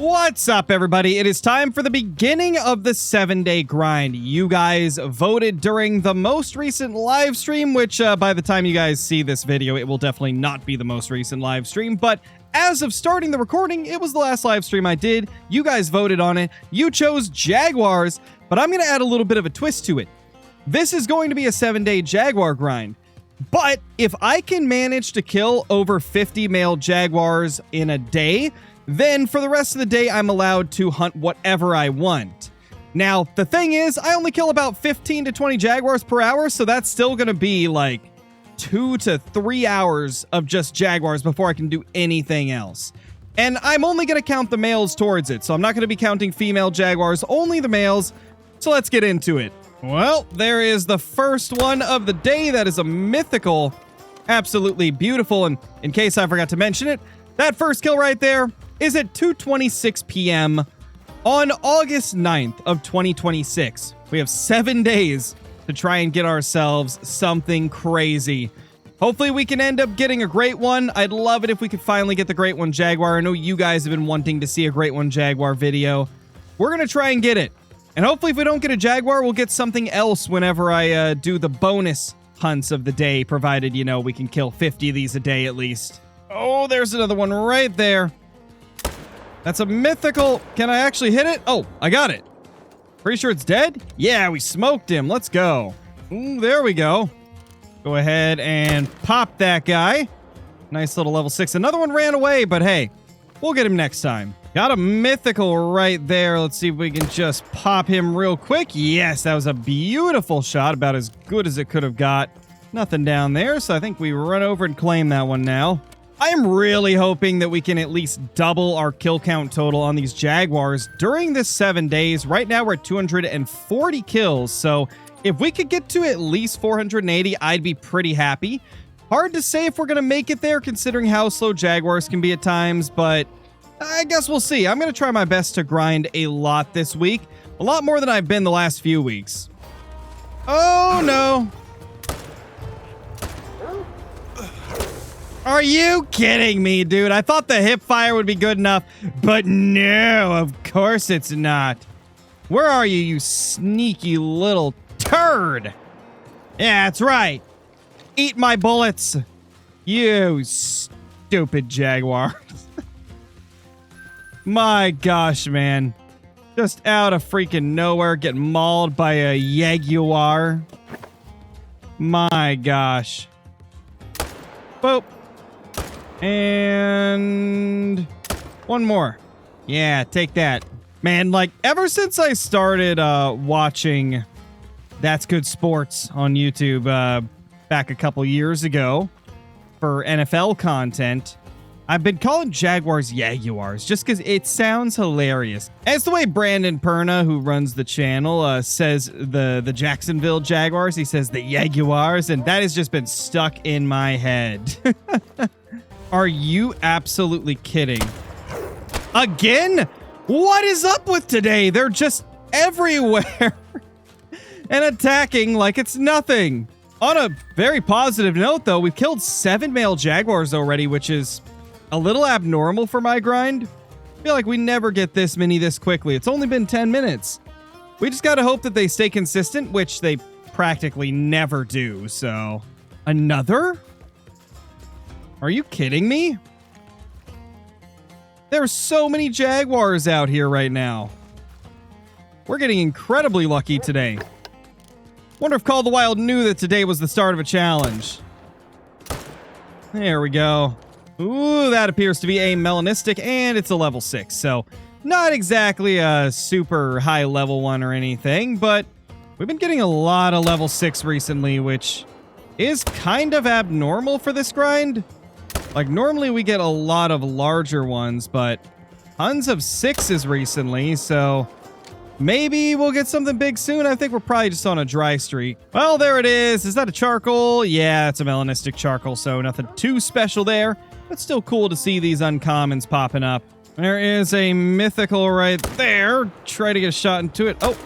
What's up, everybody? It is time for the beginning of the 7-day grind. You guys voted during the most recent live stream, which by the time you guys see this video, it will definitely not be the most recent live stream, but as of starting the recording, it was the last live stream I did. You guys voted on it. You chose Jaguars, but I'm going to add a little bit of a twist to it. This is going to be a 7-day Jaguar grind, but if I can manage to kill over 50 male Jaguars in a day, then for the rest of the day, I'm allowed to hunt whatever I want. Now, the thing is, I only kill about 15 to 20 Jaguars per hour, so that's still going to be like 2 to 3 hours of just Jaguars before I can do anything else. And I'm only going to count the males towards it, so I'm not going to be counting female Jaguars, only the males. So let's get into it. Well, there is the first one of the day. That is a mythical, absolutely beautiful. And in case I forgot to mention it, that first kill right there is at 2:26 p.m. on August 9th of 2026. We have 7 days to try and get ourselves something crazy. Hopefully we can end up getting a great one. I'd love it if we could finally get the great one Jaguar. I know you guys have been wanting to see a great one Jaguar video. We're going to try and get it. And hopefully if we don't get a Jaguar, we'll get something else whenever I do the bonus hunts of the day, provided, you know, we can kill 50 of these a day at least. Oh, there's another one right there. That's a mythical. Can I actually hit it? Oh, I got it. Pretty sure it's dead? Yeah, we smoked him. Let's go. Ooh, there we go. Go ahead and pop that guy. Nice little level 6. Another one ran away, but hey, we'll get him next time. Got a mythical right there. Let's see if we can just pop him real quick. Yes, that was a beautiful shot. About as good as it could have got. Nothing down there, so I think we run over and claim that one now. I am really hoping that we can at least double our kill count total on these Jaguars during this 7 days. Right now, we're at 240 kills, so if we could get to at least 480, I'd be pretty happy. Hard to say if we're going to make it there, considering how slow Jaguars can be at times, but I guess we'll see. I'm going to try my best to grind a lot this week. A lot more than I've been the last few weeks. Oh, no. Are you kidding me, dude? I thought the hip fire would be good enough, but no, of course it's not. Where are you, you sneaky little turd? Yeah, that's right. Eat my bullets, you stupid Jaguar. My gosh, man. Just out of freaking nowhere, getting mauled by a Jaguar. My gosh. Boop. And one more. Yeah, take that. Man, like, ever since I started watching That's Good Sports on YouTube back a couple years ago for NFL content, I've been calling Jaguars Jaguars just because it sounds hilarious. It's the way Brandon Perna, who runs the channel, says the Jacksonville Jaguars. He says the Jaguars, and that has just been stuck in my head. Are you absolutely kidding? Again? What is up with today? They're just everywhere and attacking like it's nothing. On a very positive note, though, we've killed 7 male Jaguars already, which is a little abnormal for my grind. I feel like we never get this many this quickly. It's only been 10 minutes. We just gotta hope that they stay consistent, which they practically never do, so... Another? Are you kidding me? There's so many Jaguars out here right now. We're getting incredibly lucky today. Wonder if Call the Wild knew that today was the start of a challenge. There we go. Ooh, that appears to be a melanistic, and it's a level 6, so not exactly a super high level one or anything, but we've been getting a lot of level 6 recently, which is kind of abnormal for this grind. Like, normally we get a lot of larger ones, but tons of 6s recently, so maybe we'll get something big soon. I think we're probably just on a dry streak. Well, there it is. Is that a charcoal? Yeah, it's a melanistic charcoal, so nothing too special there. But still cool to see these uncommons popping up. There is a mythical right there. Try to get a shot into it. Oh,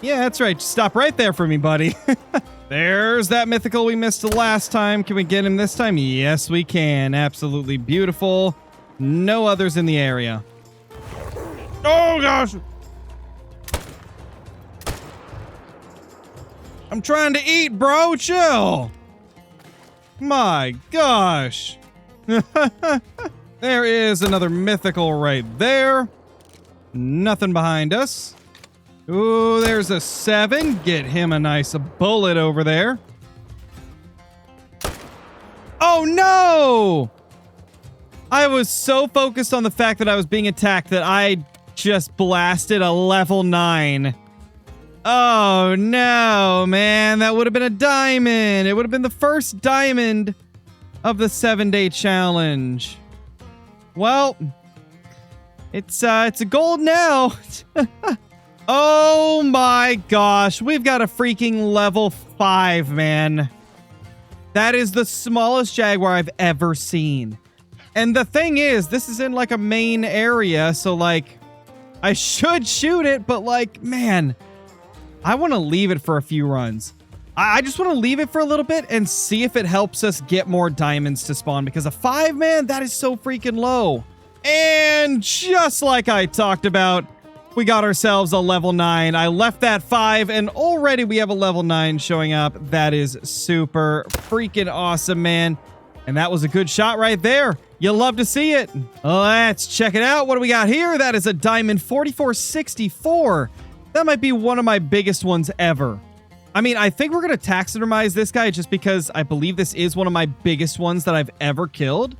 yeah, that's right. Just stop right there for me, buddy. There's that mythical we missed last time. Can we get him this time? Yes, we can. Absolutely beautiful. No others in the area. Oh, gosh. I'm trying to eat, bro. Chill. My gosh. There is another mythical right there. Nothing behind us. Ooh, there's a 7. Get him a nice bullet over there. Oh, no! I was so focused on the fact that I was being attacked that I just blasted a level 9. Oh, no, man. That would have been a diamond. It would have been the first diamond of the 7-day challenge. Well, it's a gold now. Oh my gosh, we've got a freaking level 5, man. That is the smallest Jaguar I've ever seen. And the thing is, this is in like a main area, so like, I should shoot it, but like, man, I want to leave it for a few runs. I just want to leave it for a little bit and see if it helps us get more diamonds to spawn, because a 5, man, that is so freaking low. And just like I talked about, we got ourselves a level 9. I left that 5 and already we have a level 9 showing up. That is super freaking awesome, man. And that was a good shot right there. You'll love to see it. Let's check it out. What do we got here? That is a diamond 4464. That might be one of my biggest ones ever. I mean, I think we're going to taxidermize this guy just because I believe this is one of my biggest ones that I've ever killed,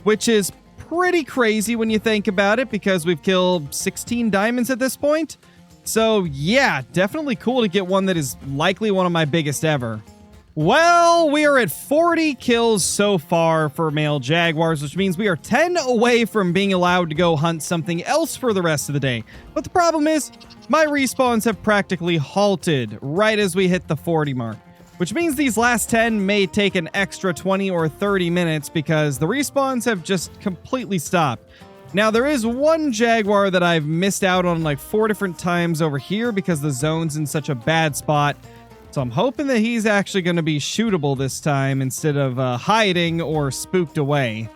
which is pretty crazy when you think about it, because we've killed 16 diamonds at this point. So yeah, definitely cool to get one that is likely one of my biggest ever. Well, we are at 40 kills so far for male Jaguars, which means we are 10 away from being allowed to go hunt something else for the rest of the day. But the problem is, my respawns have practically halted right as we hit the 40 mark, which means these last 10 may take an extra 20 or 30 minutes because the respawns have just completely stopped. Now, there is one Jaguar that I've missed out on like 4 different times over here because the zone's in such a bad spot. So I'm hoping that he's actually going to be shootable this time instead of hiding or spooked away.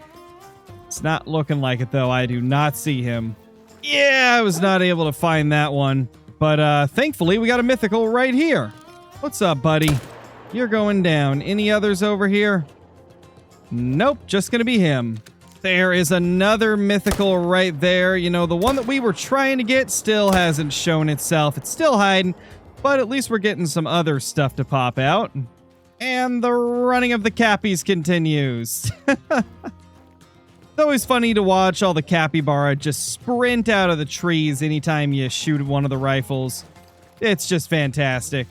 It's not looking like it, though. I do not see him. Yeah, I was not able to find that one. But thankfully, we got a mythical right here. What's up, buddy? You're going down. Any others over here? Nope, just going to be him. There is another mythical right there. You know, the one that we were trying to get still hasn't shown itself. It's still hiding. But at least we're getting some other stuff to pop out. And the running of the cappies continues. It's always funny to watch all the capybara just sprint out of the trees anytime you shoot one of the rifles. It's just fantastic.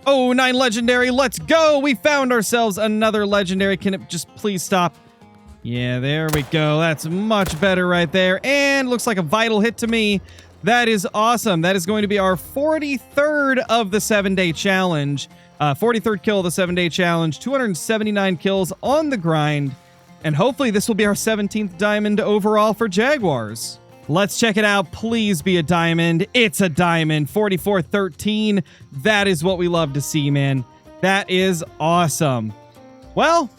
Oh, 9 legendary. Let's go. We found ourselves another legendary. Can it just please stop? Yeah, there we go. That's much better right there. And looks like a vital hit to me. That is awesome. That is going to be our 43rd of the 7-day challenge. 43rd kill of the 7-day challenge. 279 kills on the grind. And hopefully this will be our 17th diamond overall for Jaguars. Let's check it out. Please be a diamond. It's a diamond. 4413. That is what we love to see, man. That is awesome. Well,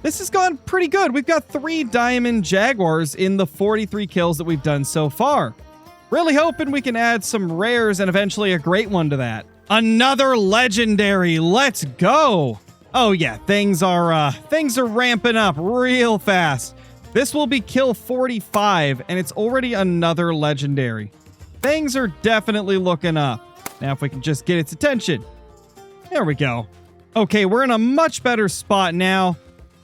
this has gone pretty good. We've got 3 diamond Jaguars in the 43 kills that we've done so far. Really hoping we can add some rares and eventually a great one to that. Another legendary. Let's go. Oh yeah, things are ramping up real fast. This will be kill 45 and it's already another legendary. Things are definitely looking up. Now if we can just get its attention. There we go. Okay, we're in a much better spot now.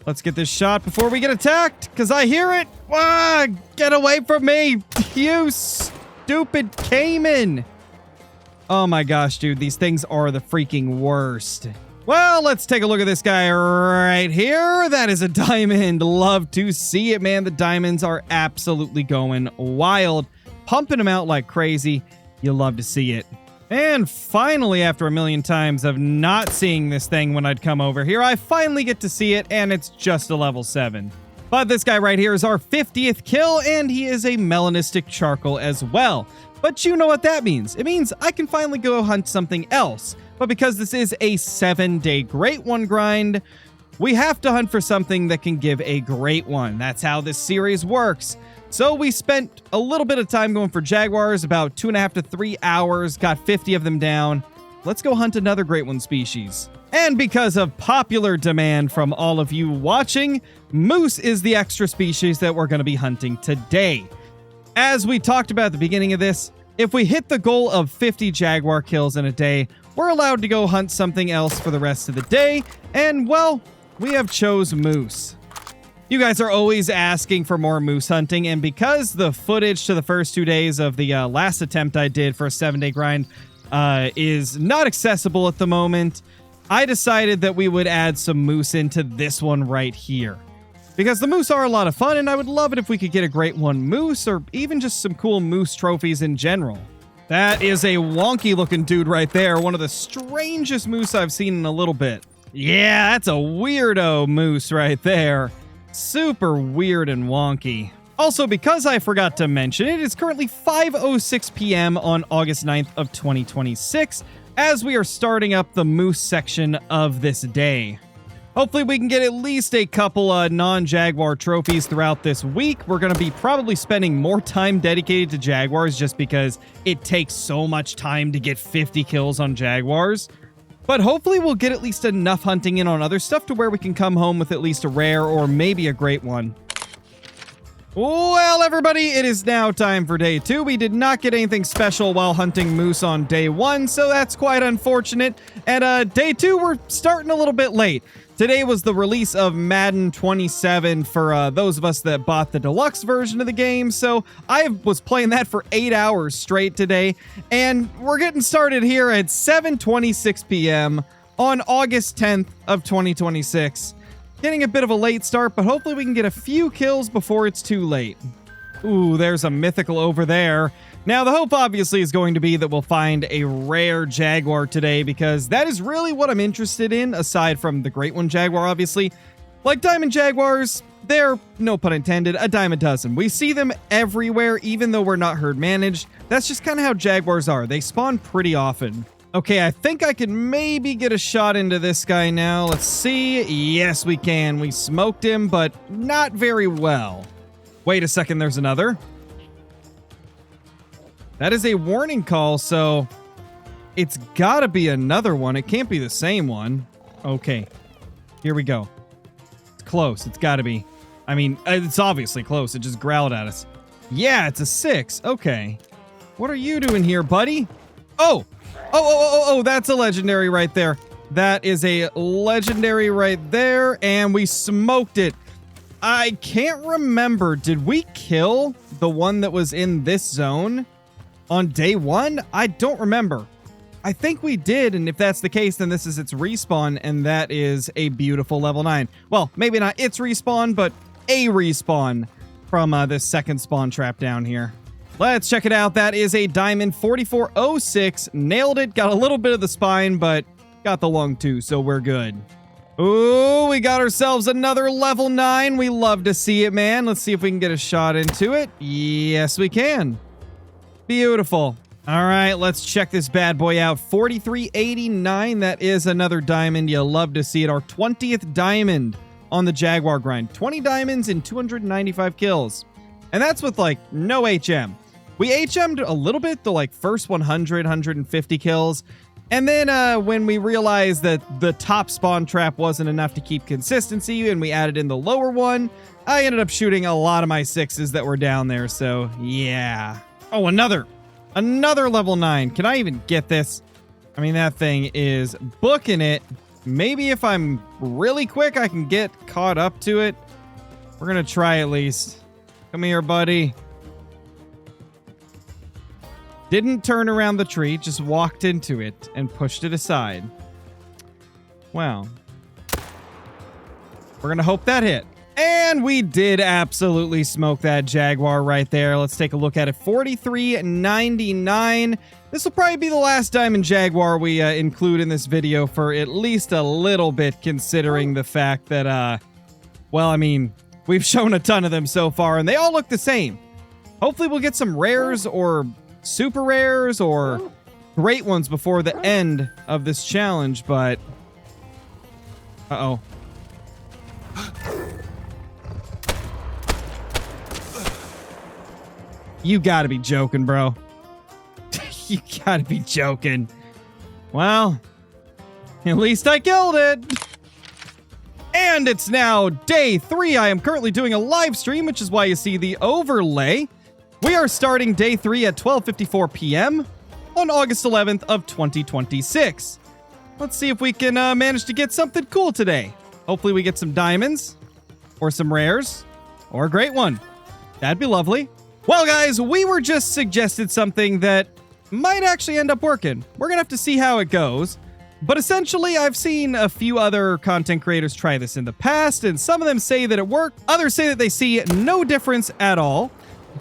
Let's get this shot before we get attacked, because I hear it. Ah, get away from me, you stupid Cayman. Oh my gosh, dude, these things are the freaking worst. Well, let's take a look at this guy right here. That is a diamond. Love to see it, man. The diamonds are absolutely going wild. Pumping them out like crazy. You'll love to see it. And finally, after a million times of not seeing this thing when I'd come over here, I finally get to see it, and it's just a level 7. But this guy right here is our 50th kill, and he is a melanistic charcoal as well. But you know what that means. It means I can finally go hunt something else. But because this is a 7-day great one grind, we have to hunt for something that can give a great one. That's how this series works. So we spent a little bit of time going for jaguars, about 2.5 to 3 hours, got 50 of them down. Let's go hunt another great one species. And because of popular demand from all of you watching, moose is the extra species that we're going to be hunting today. As we talked about at the beginning of this, if we hit the goal of 50 jaguar kills in a day, we're allowed to go hunt something else for the rest of the day, and well, we have chose moose. You guys are always asking for more moose hunting, and because the footage to the first 2 days of the last attempt I did for a 7-day grind is not accessible at the moment, I decided that we would add some moose into this one right here. Because the moose are a lot of fun, and I would love it if we could get a great one moose, or even just some cool moose trophies in general. That is a wonky looking dude right there, one of the strangest moose I've seen in a little bit. Yeah, that's a weirdo moose right there. Super weird and wonky. Also, because I forgot to mention, it is currently 5:06 p.m. on August 9th of 2026, as we are starting up the moose section of this day. Hopefully we can get at least a couple non-jaguar trophies throughout this week. We're going to be probably spending more time dedicated to jaguars just because it takes so much time to get 50 kills on jaguars. But hopefully we'll get at least enough hunting in on other stuff to where we can come home with at least a rare or maybe a great one. Well, everybody, it is now time for day 2. We did not get anything special while hunting moose on day 1, so that's quite unfortunate. And day 2, we're starting a little bit late. Today was the release of Madden 27 for those of us that bought the deluxe version of the game, so I was playing that for 8 hours straight today, and we're getting started here at 7:26 p.m. on August 10th of 2026. Getting a bit of a late start, but hopefully we can get a few kills before it's too late. Ooh, there's a mythical over there. Now, the hope obviously is going to be that we'll find a rare jaguar today, because that is really what I'm interested in, aside from the great one jaguar, obviously. Like diamond jaguars, they're, no pun intended, a dime a dozen. We see them everywhere, even though we're not herd managed. That's just kind of how jaguars are. They spawn pretty often. Okay, I think I can maybe get a shot into this guy now. Let's see. Yes, we can. We smoked him, but not very well. Wait a second, there's another. That is a warning call, so it's gotta be another one. It can't be the same one. Okay, here we go. It's close. It's gotta be. I mean, it's obviously close. It just growled at us. Yeah, it's a 6. Okay. What are you doing here, buddy? Oh! Oh, that's a legendary right there. That is a legendary right there, and we smoked it. I can't remember. Did we kill the one that was in this zone on day 1? I don't remember. I think we did, and if that's the case, then this is its respawn, and that is a beautiful level 9. Well, maybe not its respawn, but a respawn from this second spawn trap down here. Let's check it out. That is a diamond 4406. Nailed it. Got a little bit of the spine, but got the lung too, so we're good. Ooh, we got ourselves another level 9. We love to see it, man. Let's see if we can get a shot into it. Yes, we can. Beautiful. All right, let's check this bad boy out. 4389. That is another diamond. You love to see it. Our 20th diamond on the Jaguar grind. 20 diamonds and 295 kills. And that's with, like, no HM. We HM'd a little bit, the, like, first 100, 150 kills. And then when we realized that the top spawn trap wasn't enough to keep consistency and we added in the lower one, I ended up shooting a lot of my 6s that were down there. So, yeah. Oh, another level 9. Can I even get this? I mean, that thing is booking it. Maybe if I'm really quick, I can get caught up to it. We're going to try at least. Come here, buddy. Didn't turn around the tree, just walked into it and pushed it aside. Wow. We're going to hope that hit. And we did absolutely smoke that Jaguar right there. Let's take a look at it. 4399. This will probably be the last diamond Jaguar we include in this video for at least a little bit, considering the fact that, well, I mean, we've shown a ton of them so far, and they all look the same. Hopefully we'll get some rares or super rares or great ones before the end of this challenge, but... Uh-oh. You gotta be joking, bro. You gotta be joking. Well, at least I killed it. And it's now day 3. I am currently doing a live stream, which is why you see the overlay. We are starting day 3 at 12:54 p.m. on August 11th of 2026. Let's see if we can manage to get something cool today. Hopefully we get some diamonds or some rares or a great one. That'd be lovely. Well, guys, we were just suggested something that might actually end up working. We're going to have to see how it goes. But essentially, I've seen a few other content creators try this in the past, and some of them say that it worked. Others say that they see no difference at all.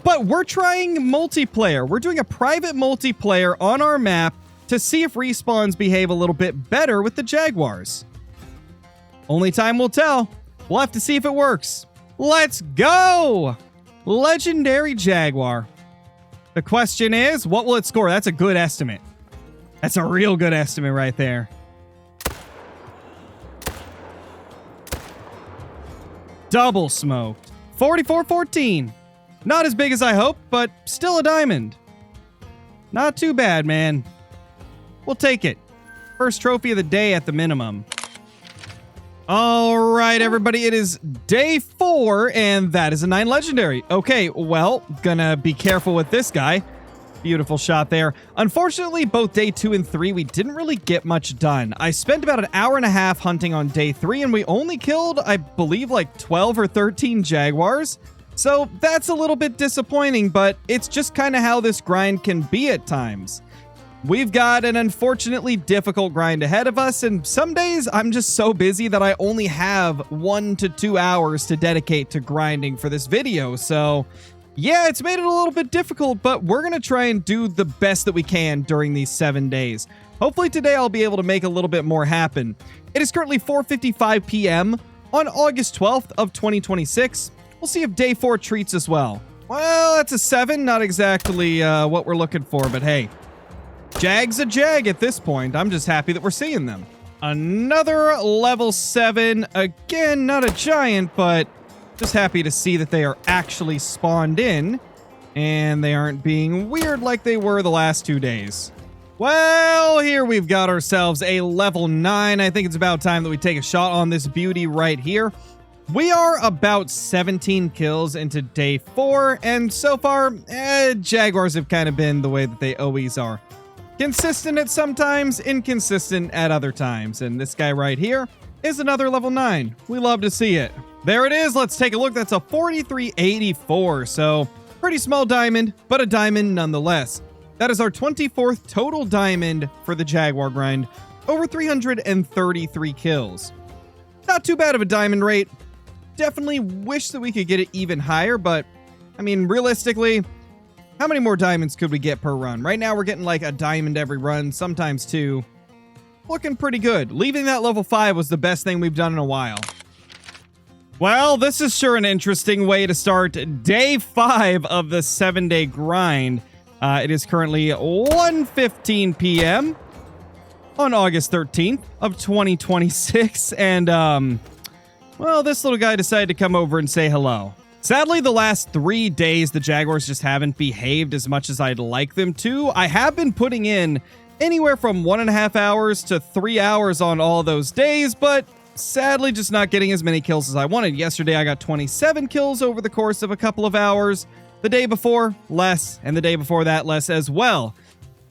But we're trying multiplayer. We're doing a private multiplayer on our map to see if respawns behave a little bit better with the Jaguars. Only time will tell. We'll have to see if it works. Let's go! Legendary Jaguar. The question is, what will it score? That's a good estimate. That's a real good estimate right there. Double smoked. 44-14. Not as big as I hoped, but still a diamond. Not too bad, man. We'll take it. First trophy of the day at the minimum. All right, everybody, it is day 4, and that is a 9 legendary. Okay, well, gonna be careful with this guy. Beautiful shot there. Unfortunately, both day 2 and 3, we didn't really get much done. I spent about an hour and a half hunting on day 3, and we only killed, I believe, like 12 or 13 Jaguars. So that's a little bit disappointing, but it's just kind of how this grind can be at times. We've got an unfortunately difficult grind ahead of us, and some days I'm just so busy that I only have 1 to 2 hours to dedicate to grinding for this video. So yeah, it's made it a little bit difficult, but we're going to try and do the best that we can during these 7 days. Hopefully today I'll be able to make a little bit more happen. It is currently 4:55 p.m. on August 12th of 2026. We'll see if day 4 treats us well. Well, that's a 7. Not exactly what we're looking for, but hey. Jag's a jag at this point. I'm just happy that we're seeing them. Another level 7. Again, not a giant, but just happy to see that they are actually spawned in. And they aren't being weird like they were the last 2 days. Well, here we've got ourselves a level 9. I think it's about time that we take a shot on this beauty right here. We are about 17 kills into day 4, and so far, Jaguars have kind of been the way that they always are. Consistent at some times, inconsistent at other times, and this guy right here is another level 9. We love to see it. There it is. Let's take a look. That's a 4384, so pretty small diamond, but a diamond nonetheless. That is our 24th total diamond for the Jaguar grind, over 333 kills. Not too bad of a diamond rate. Definitely wish that we could get it even higher, but I mean, realistically, how many more diamonds could we get per run? Right now, we're getting like a diamond every run, sometimes 2. Looking pretty good. Leaving that level 5 was the best thing we've done in a while. Well, this is sure an interesting way to start day 5 of the 7-day grind. It is currently 1:15 p.m. on August 13th of 2026, and well, this little guy decided to come over and say hello. Sadly, the last 3 days, the Jaguars just haven't behaved as much as I'd like them to. I have been putting in anywhere from 1.5 hours to 3 hours on all those days, but sadly just not getting as many kills as I wanted. Yesterday, I got 27 kills over the course of a couple of hours. The day before, less, and the day before that, less as well.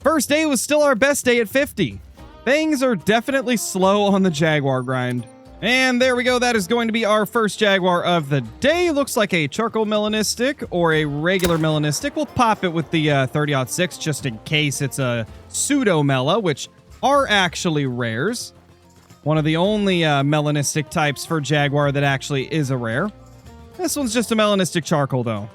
First day was still our best day at 50. Things are definitely slow on the Jaguar grind. And there we go. That is going to be our first Jaguar of the day. Looks like a charcoal melanistic or a regular melanistic. We'll pop it with the 30-06 just in case it's a pseudo mela, which are actually rares. One of the only melanistic types for Jaguar that actually is a rare. This one's just a melanistic charcoal, though.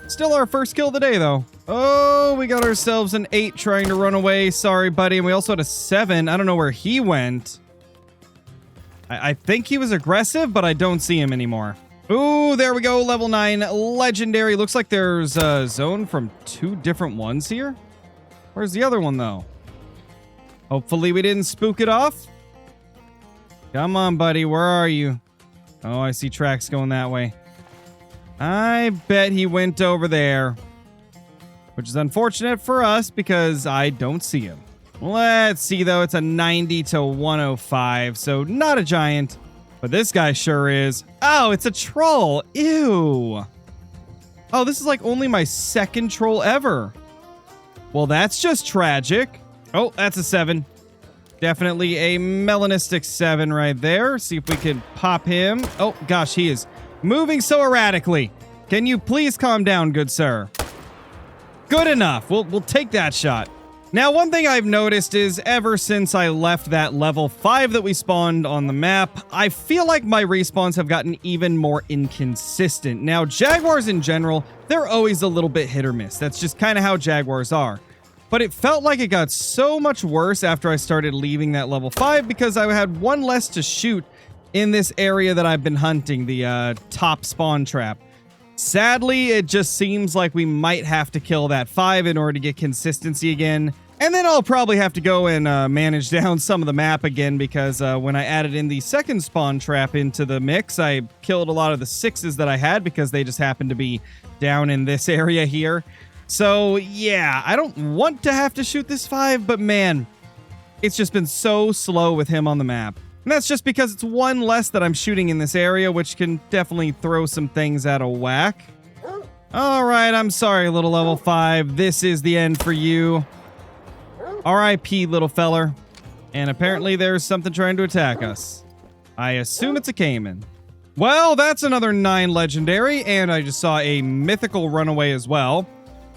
Still our first kill of the day, though. Oh, we got ourselves an 8 trying to run away. Sorry, buddy. And we also had a 7. I don't know where he went. I think he was aggressive, but I don't see him anymore. Ooh, there we go. Level 9 legendary. Looks like there's a zone from 2 different ones here. Where's the other one, though? Hopefully we didn't spook it off. Come on, buddy. Where are you? Oh, I see tracks going that way. I bet he went over there. which is unfortunate for us because I don't see him. Let's see, though. It's a 90 to 105, so not a giant, but this guy sure is. Oh, it's a troll. Ew. Oh, this is like only my second troll ever. Well, that's just tragic. Oh, that's a 7. Definitely a melanistic 7 right there. See if we can pop him. Oh, gosh, he is moving so erratically. Can you please calm down, good sir? Good enough. We'll take that shot. Now, one thing I've noticed is ever since I left that level 5 that we spawned on the map, I feel like my respawns have gotten even more inconsistent. Now, Jaguars in general, they're always a little bit hit or miss. That's just kind of how Jaguars are. But it felt like it got so much worse after I started leaving that level 5 because I had one less to shoot in this area that I've been hunting, the top spawn trap. Sadly, it just seems like we might have to kill that 5 in order to get consistency again. And then I'll probably have to go and manage down some of the map again because when I added in the second spawn trap into the mix, I killed a lot of the 6s that I had because they just happened to be down in this area here. So yeah, I don't want to have to shoot this 5, but man, it's just been so slow with him on the map. And that's just because it's one less that I'm shooting in this area, which can definitely throw some things out of whack. All right, I'm sorry, little level 5. This is the end for you. R.I.P., little feller. And apparently there's something trying to attack us. I assume it's a Cayman. Well, that's another 9 legendary, and I just saw a mythical runaway as well.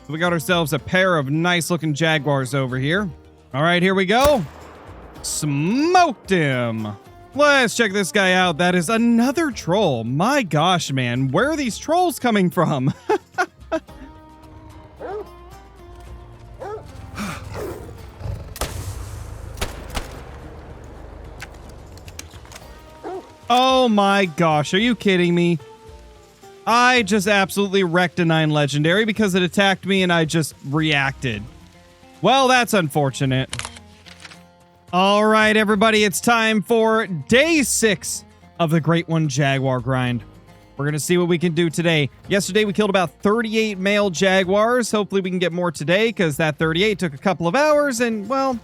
So we got ourselves a pair of nice-looking Jaguars over here. All right, here we go. Smoked him. Let's check this guy out. That is another troll. My gosh, man. Where are these trolls coming from? Oh my gosh. Are you kidding me? I just absolutely wrecked a 9 legendary because it attacked me and I just reacted. Well, that's unfortunate. All right, everybody, it's time for day 6 of the Great One Jaguar grind. We're going to see what we can do today. Yesterday, we killed about 38 male Jaguars. Hopefully, we can get more today because that 38 took a couple of hours. And, well,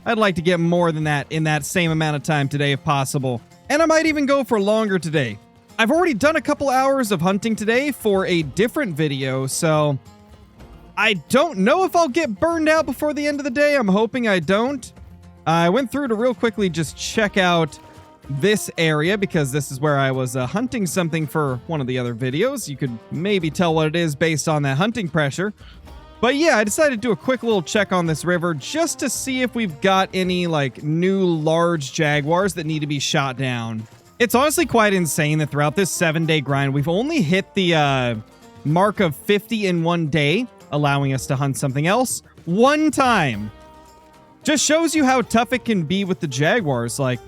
I'd like to get more than that in that same amount of time today if possible. And I might even go for longer today. I've already done a couple hours of hunting today for a different video, so I don't know if I'll get burned out before the end of the day. I'm hoping I don't. I went through to real quickly just check out this area because this is where I was hunting something for one of the other videos. You could maybe tell what it is based on that hunting pressure. But yeah, I decided to do a quick little check on this river just to see if we've got any like new large Jaguars that need to be shot down. It's honestly quite insane that throughout this 7-day grind, we've only hit the mark of 50 in one day, allowing us to hunt something else one time. Just shows you how tough it can be with the Jaguars. Like,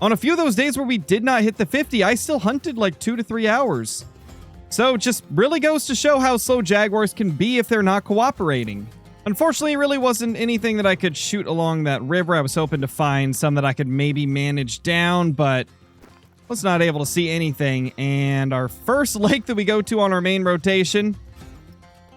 on a few of those days where we did not hit the 50, I still hunted like 2 to 3 hours. So, just really goes to show how slow Jaguars can be if they're not cooperating. Unfortunately, it really wasn't anything that I could shoot along that river. I was hoping to find some that I could maybe manage down, but was not able to see anything. And our first lake that we go to on our main rotation,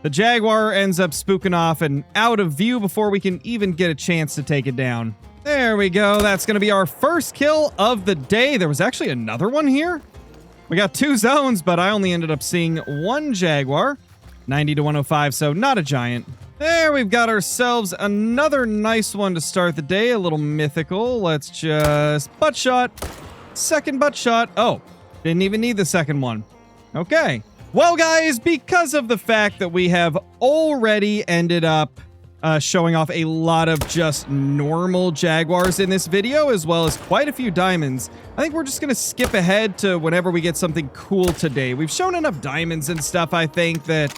the Jaguar ends up spooking off and out of view before we can even get a chance to take it down. There we go. That's going to be our first kill of the day. There was actually another one here. We got 2 zones, but I only ended up seeing 1 Jaguar. 90 to 105, so not a giant. There, we've got ourselves another nice one to start the day. A little mythical. Let's just butt shot. Second butt shot. Oh, didn't even need the second one. Okay. Well, guys, because of the fact that we have already ended up showing off a lot of just normal Jaguars in this video, as well as quite a few diamonds, I think we're just going to skip ahead to whenever we get something cool today. We've shown enough diamonds and stuff, I think, that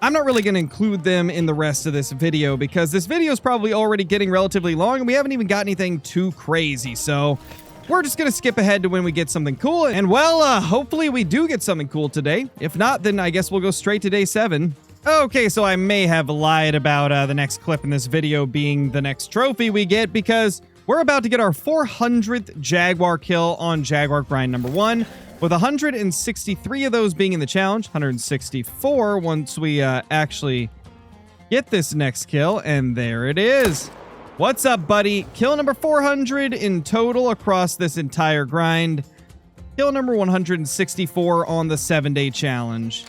I'm not really going to include them in the rest of this video because this video is probably already getting relatively long and we haven't even got anything too crazy. So we're just going to skip ahead to when we get something cool. And well, hopefully we do get something cool today. If not, then I guess we'll go straight to day 7. Okay, so I may have lied about the next clip in this video being the next trophy we get because we're about to get our 400th Jaguar kill on Jaguar grind number 1, with 163 of those being in the challenge, 164 once we actually get this next kill, and there it is. What's up, buddy? Kill number 400 in total across this entire grind. Kill number 164 on the 7-day challenge.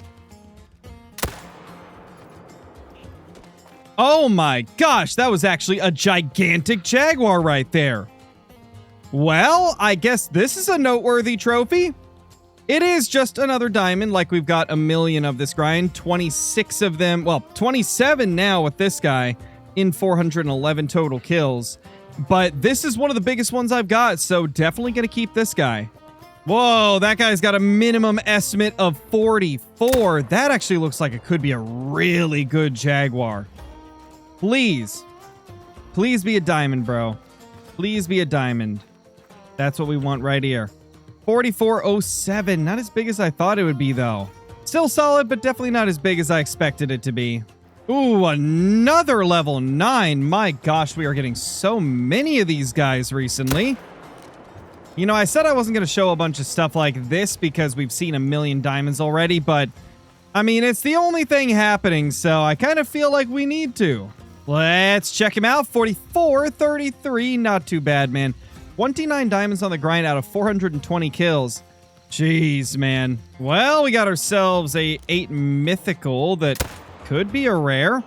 Oh my gosh, that was actually a gigantic Jaguar right there. Well, I guess this is a noteworthy trophy. It is just another diamond, like we've got a million of this grind. 26 of them, well, 27 now with this guy in 411 total kills. But this is one of the biggest ones I've got, so definitely going to keep this guy. Whoa, that guy's got a minimum estimate of 44. That actually looks like it could be a really good Jaguar. Please. Please be a diamond, bro. Please be a diamond. That's what we want right here. 4407. Not as big as I thought it would be, though. Still solid, but definitely not as big as I expected it to be. Ooh, another level 9. My gosh, we are getting so many of these guys recently. You know, I said I wasn't going to show a bunch of stuff like this because we've seen a million diamonds already, but I mean, it's the only thing happening, so I kind of feel like we need to. Let's check him out. 4433. Not too bad, man. 29 diamonds on the grind out of 420 kills. Jeez, man. Well, we got ourselves a 8 mythical that could be a rare.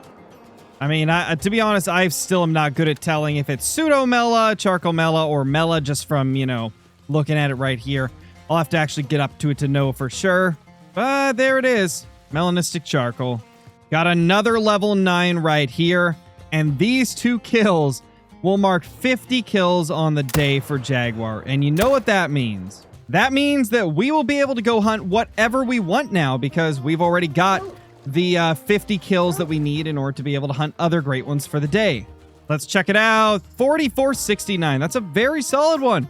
I mean, to be honest, I still am not good at telling if it's pseudo Mela, charcoal Mela, or Mela just from, you know, looking at it right here. I'll have to actually get up to it to know for sure. But there it is. Melanistic charcoal. Got another level 9 right here. And these 2 kills will mark 50 kills on the day for Jaguar. And you know what that means. That means that we will be able to go hunt whatever we want now because we've already got the 50 kills that we need in order to be able to hunt other great ones for the day. Let's check it out. 4469. That's a very solid one.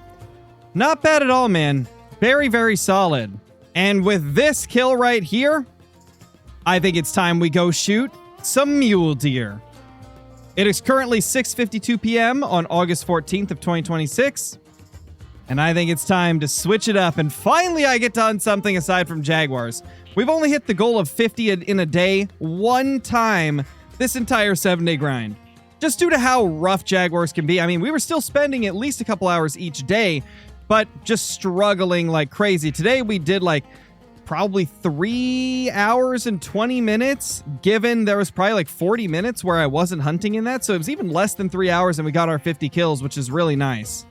Not bad at all, man. Very, very solid. And with this kill right here, I think it's time we go shoot some mule deer. It is currently 6:52 p.m. on August 14th of 2026. And I think it's time to switch it up. And finally, I get to hunt something aside from Jaguars. We've only hit the goal of 50 in a day one time this entire 7-day grind. Just due to how rough Jaguars can be. I mean, we were still spending at least a couple hours each day, but just struggling like crazy. Today, we did like probably 3 hours and 20 minutes, given there was probably like 40 minutes where I wasn't hunting in that. So it was even less than 3 hours and we got our 50 kills, which is really nice.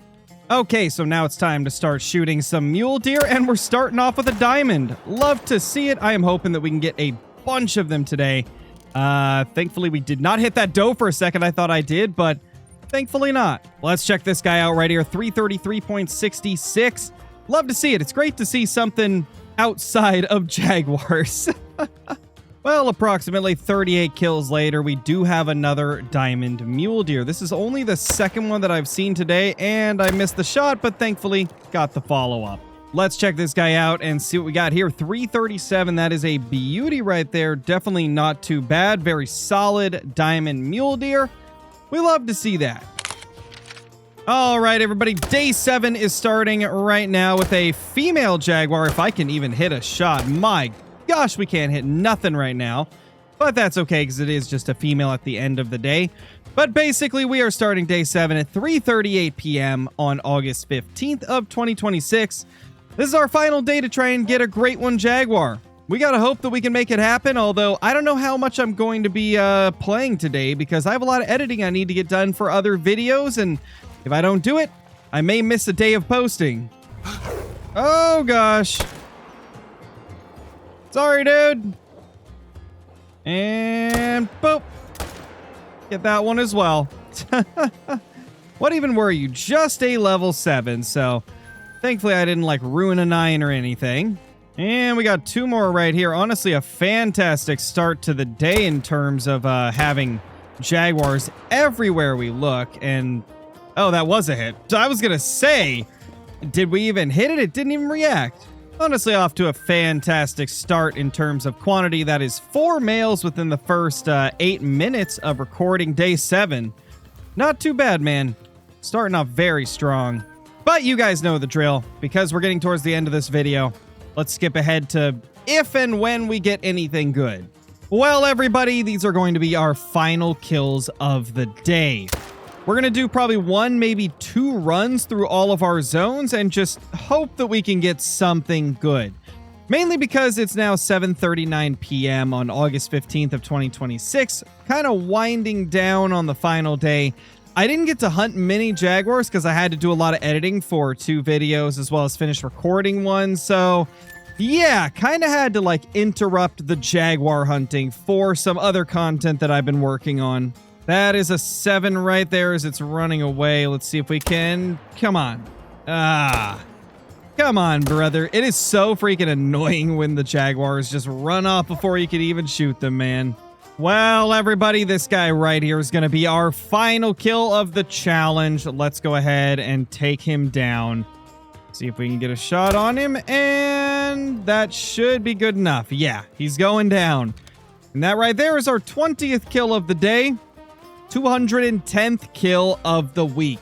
Okay, so now it's time to start shooting some mule deer, and we're starting off with a diamond. Love to see it. I am hoping that we can get a bunch of them today. Thankfully, we did not hit that doe for a second. I thought I did, but thankfully not. Let's check this guy out right here. 333.66. Love to see it. It's great to see something outside of Jaguars. Well, approximately 38 kills later, we do have another diamond mule deer. This is only the second one that I've seen today, and I missed the shot, but thankfully got the follow-up. Let's check this guy out and see what we got here. 337, that is a beauty right there. Definitely not too bad. Very solid diamond mule deer. We love to see that. All right, everybody. Day 7 is starting right now with a female Jaguar. If I can even hit a shot, my gosh, we can't hit nothing right now, but that's okay because it is just a female at the end of the day. But basically, we are starting day 7 at 3:38 p.m. on August 15th of 2026. This is our final day to try and get a great one Jaguar. We gotta hope that we can make it happen, although I don't know how much I'm going to be playing today because I have a lot of editing I need to get done for other videos, and if I don't do it, I may miss a day of posting. Oh gosh. Sorry, dude. And boop. Get that one as well. What even were you? Just a level 7, so thankfully I didn't like ruin a 9 or anything. And we got 2 more right here. Honestly, a fantastic start to the day in terms of having Jaguars everywhere we look. And oh, that was a hit. So I was gonna say, did we even hit it? It didn't even react. Honestly, off to a fantastic start in terms of quantity. That is 4 males within the first 8 minutes of recording day 7. Not too bad, man. Starting off very strong. But you guys know the drill. Because we're getting towards the end of this video, let's skip ahead to if and when we get anything good. Well, everybody, these are going to be our final kills of the day. We're going to do probably 1, maybe 2 runs through all of our zones and just hope that we can get something good. Mainly because it's now 7:39 p.m. on August 15th of 2026, kind of winding down on the final day. I didn't get to hunt many Jaguars because I had to do a lot of editing for 2 videos as well as finish recording one, so yeah, kind of had to like interrupt the Jaguar hunting for some other content that I've been working on. That is a 7 right there as it's running away. Let's see if we can... Come on. Come on, brother. It is so freaking annoying when the Jaguars just run off before you can even shoot them, man. Well, everybody, this guy right here is going to be our final kill of the challenge. Let's go ahead and take him down. See if we can get a shot on him, and that should be good enough. Yeah, he's going down. And that right there is our 20th kill of the day. 210th kill of the week.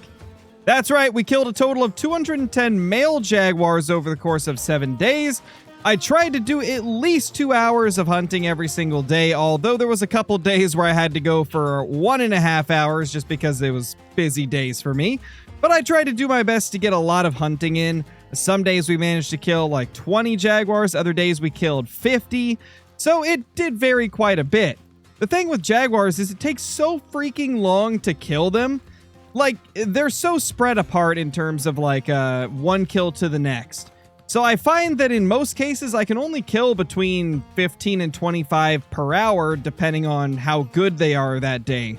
That's right, we killed a total of 210 male Jaguars over the course of 7 days. I tried to do at least 2 hours of hunting every single day, although there was a couple days where I had to go for 1.5 hours just because it was busy days for me. But I tried to do my best to get a lot of hunting in. Some days we managed to kill like 20 Jaguars, other days we killed 50. So it did vary quite a bit. The thing with Jaguars is it takes so freaking long to kill them. Like, they're so spread apart in terms of like one kill to the next. So I find that in most cases I can only kill between 15 and 25 per hour depending on how good they are that day.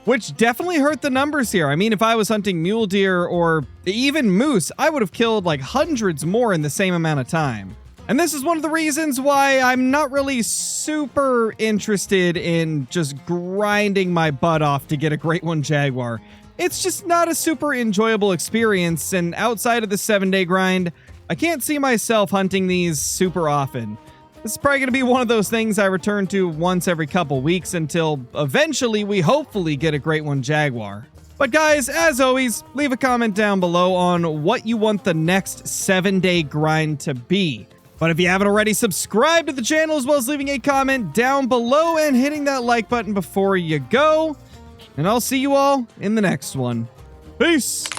Which definitely hurt the numbers here. I mean, if I was hunting mule deer or even moose, I would have killed like hundreds more in the same amount of time. And this is one of the reasons why I'm not really super interested in just grinding my butt off to get a Great One Jaguar. It's just not a super enjoyable experience, and outside of the 7-day grind, I can't see myself hunting these super often. This is probably going to be one of those things I return to once every couple weeks until eventually we hopefully get a Great One Jaguar. But guys, as always, leave a comment down below on what you want the next 7-day grind to be. But if you haven't already, subscribe to the channel as well as leaving a comment down below and hitting that like button before you go. And I'll see you all in the next one. Peace!